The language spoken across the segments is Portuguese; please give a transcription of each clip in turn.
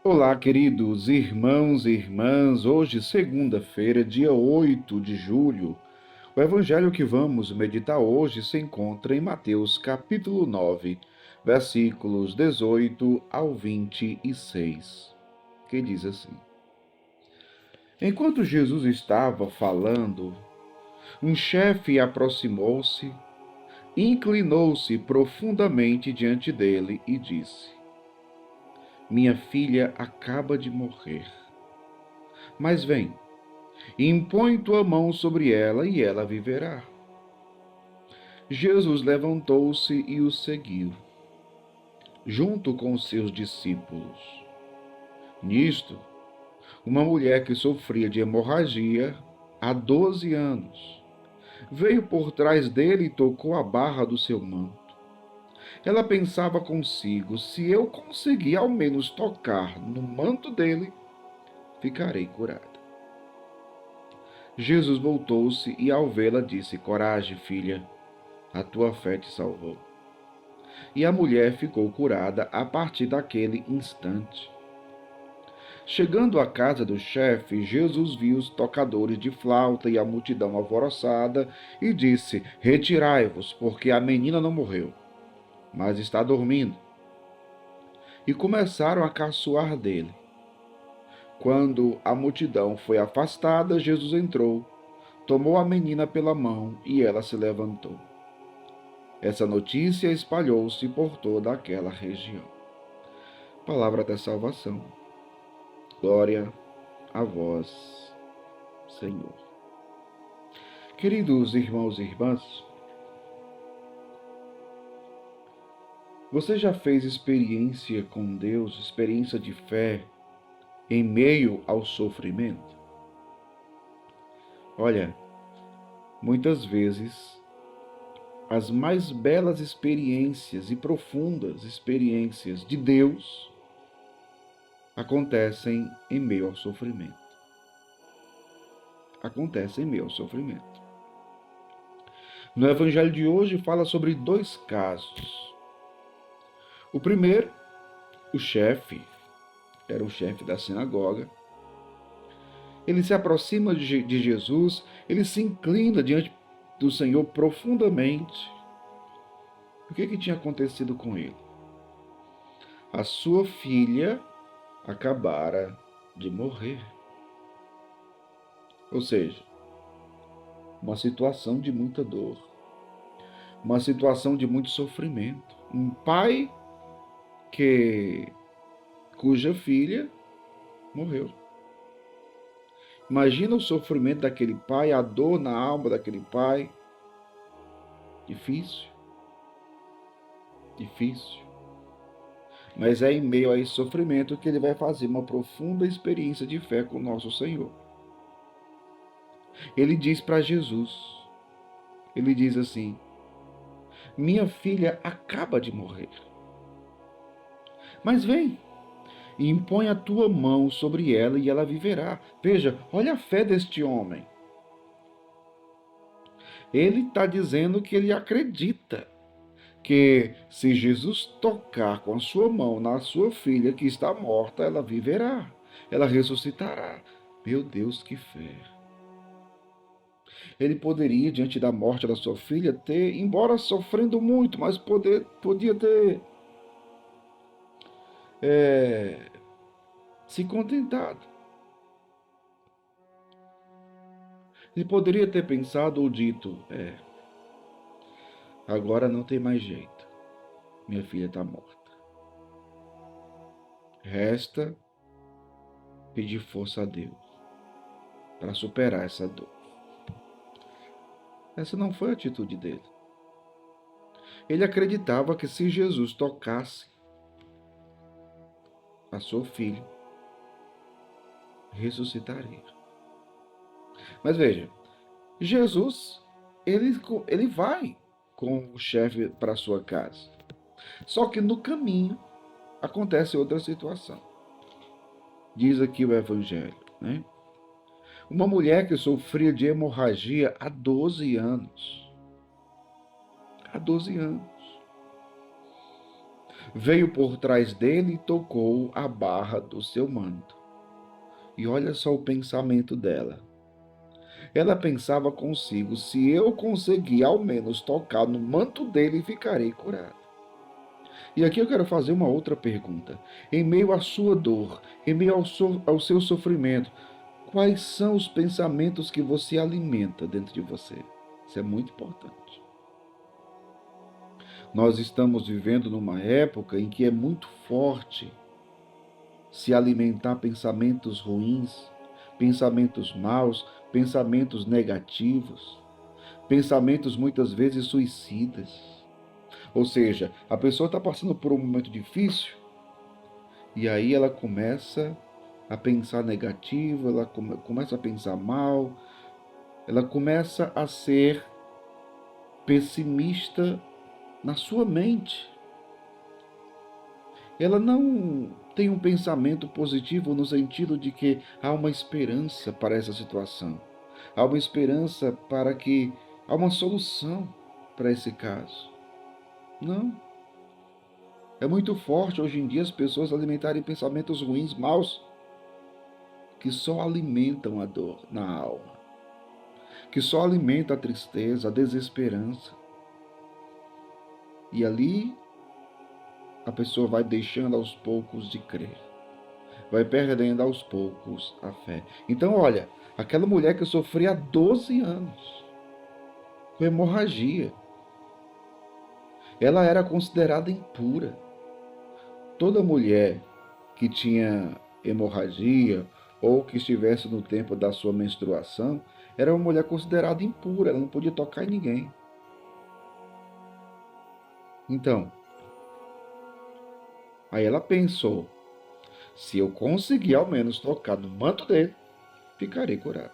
Olá, queridos irmãos e irmãs. Hoje, segunda-feira, dia 8 de julho. O evangelho que vamos meditar hoje se encontra em Mateus capítulo 9, versículos 18 ao 26, que diz assim: Enquanto Jesus estava falando, um chefe aproximou-se, inclinou-se profundamente diante dele e disse: Minha filha acaba de morrer. Mas vem, impõe tua mão sobre ela e ela viverá. Jesus levantou-se e o seguiu, junto com os seus discípulos. Nisto, uma mulher que sofria de hemorragia há 12 anos veio por trás dele e tocou a barra do seu manto. Ela pensava consigo: se eu conseguir ao menos tocar no manto dele, ficarei curada. Jesus voltou-se e, ao vê-la, disse: Coragem, filha, a tua fé te salvou. E a mulher ficou curada a partir daquele instante. Chegando à casa do chefe, Jesus viu os tocadores de flauta e a multidão alvoroçada e disse: Retirai-vos, porque a menina não morreu, mas está dormindo. E começaram a caçoar dele. Quando a multidão foi afastada, Jesus entrou, tomou a menina pela mão e ela se levantou. Essa notícia espalhou-se por toda aquela região. Palavra da salvação. Glória a vós, Senhor. Queridos irmãos e irmãs, você já fez experiência com Deus, experiência de fé, em meio ao sofrimento? Olha, muitas vezes, as mais belas experiências e profundas experiências de Deus acontecem em meio ao sofrimento. Acontecem em meio ao sofrimento. No evangelho de hoje fala sobre dois casos. O primeiro, o chefe, era o chefe da sinagoga. Ele se aproxima de Jesus, ele se inclina diante do Senhor profundamente. O que tinha acontecido com ele? A sua filha acabara de morrer. Ou seja, uma situação de muita dor, uma situação de muito sofrimento. Um pai cuja filha morreu. Imagina o sofrimento daquele pai, a dor na alma daquele pai. Difícil. Difícil. Mas é em meio a esse sofrimento que ele vai fazer uma profunda experiência de fé com o nosso Senhor. Ele diz para Jesus, ele diz assim: minha filha acaba de morrer. Mas vem, e impõe a tua mão sobre ela e ela viverá. Veja, olha a fé deste homem. Ele está dizendo que ele acredita que se Jesus tocar com a sua mão na sua filha que está morta, ela viverá, ela ressuscitará. Meu Deus, que fé! Ele poderia, diante da morte da sua filha, ter, embora sofrendo muito, mas podia ter se contentado. Ele poderia ter pensado ou dito: agora não tem mais jeito, minha filha está morta. Resta pedir força a Deus para superar essa dor. Essa não foi a atitude dele. Ele acreditava que se Jesus tocasse a sua filha, ressuscitaria. Mas veja, Jesus, ele vai com o chefe para sua casa. Só que no caminho acontece outra situação. Diz aqui o evangelho, né? Uma mulher que sofria de hemorragia há 12 anos. Há 12 anos. Veio por trás dele e tocou a barra do seu manto. E olha só o pensamento dela. Ela pensava consigo: se eu conseguir ao menos tocar no manto dele, ficarei curada. E aqui eu quero fazer uma outra pergunta. Em meio à sua dor, em meio ao seu sofrimento, quais são os pensamentos que você alimenta dentro de você? Isso é muito importante. Nós estamos vivendo numa época em que é muito forte se alimentar pensamentos ruins, pensamentos maus, pensamentos negativos, pensamentos muitas vezes suicidas. Ou seja, a pessoa está passando por um momento difícil e aí ela começa a pensar negativo, ela começa a pensar mal, ela começa a ser pessimista na sua mente. Ela não tem um pensamento positivo no sentido de que há uma esperança para essa situação. Há uma esperança para que há uma solução para esse caso. Não. É muito forte hoje em dia as pessoas alimentarem pensamentos ruins, maus, que só alimentam a dor na alma, que só alimenta a tristeza, a desesperança. E ali a pessoa vai deixando aos poucos de crer, vai perdendo aos poucos a fé. Então, olha, aquela mulher que sofria há 12 anos com hemorragia, ela era considerada impura. Toda mulher que tinha hemorragia ou que estivesse no tempo da sua menstruação era uma mulher considerada impura, ela não podia tocar em ninguém. Então, aí ela pensou: se eu conseguir ao menos tocar no manto dele, ficarei curada.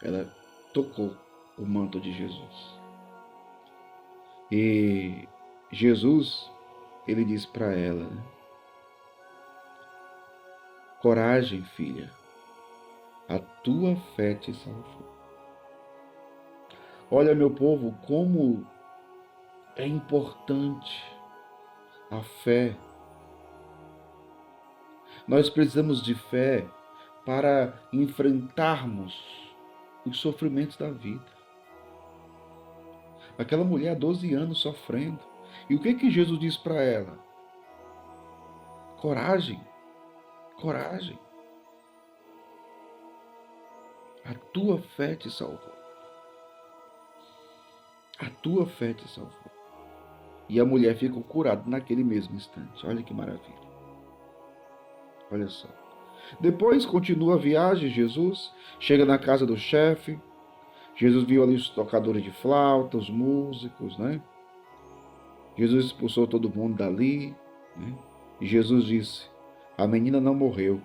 Ela tocou o manto de Jesus. E Jesus, ele disse para ela, né? Coragem, filha, a tua fé te salvou. Olha, meu povo, como é importante a fé. Nós precisamos de fé para enfrentarmos os sofrimentos da vida. Aquela mulher há 12 anos sofrendo. E o que Jesus disse para ela? Coragem, coragem. A tua fé te salvou. A tua fé te salvou. E a mulher ficou curada naquele mesmo instante. Olha que maravilha. Olha só. Depois continua a viagem, Jesus chega na casa do chefe. Jesus viu ali os tocadores de flauta, os músicos, né? Jesus expulsou todo mundo dali, né? E Jesus disse: a menina não morreu,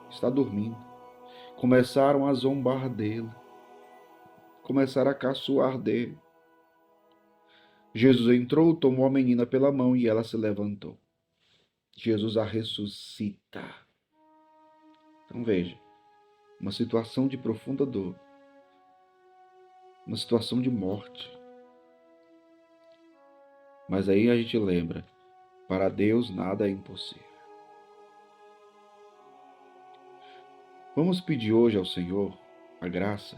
está dormindo. Começaram a zombar dele, começaram a caçoar dele. Jesus entrou, tomou a menina pela mão e ela se levantou. Jesus a ressuscita. Então veja, uma situação de profunda dor, uma situação de morte. Mas aí a gente lembra, para Deus nada é impossível. Vamos pedir hoje ao Senhor a graça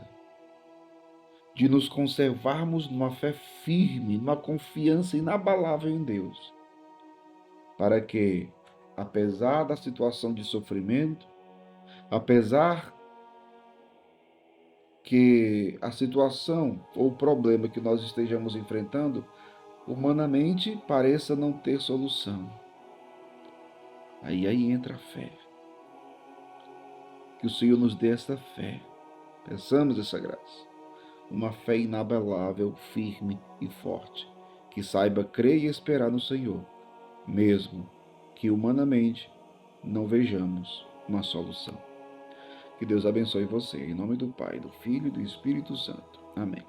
de nos conservarmos numa fé firme, numa confiança inabalável em Deus, para que, apesar da situação de sofrimento, apesar que a situação ou o problema que nós estejamos enfrentando, humanamente pareça não ter solução. Aí entra a fé. Que o Senhor nos dê essa fé. Peçamos essa graça. Uma fé inabalável, firme e forte, que saiba crer e esperar no Senhor, mesmo que humanamente não vejamos uma solução. Que Deus abençoe você, em nome do Pai, do Filho e do Espírito Santo. Amém.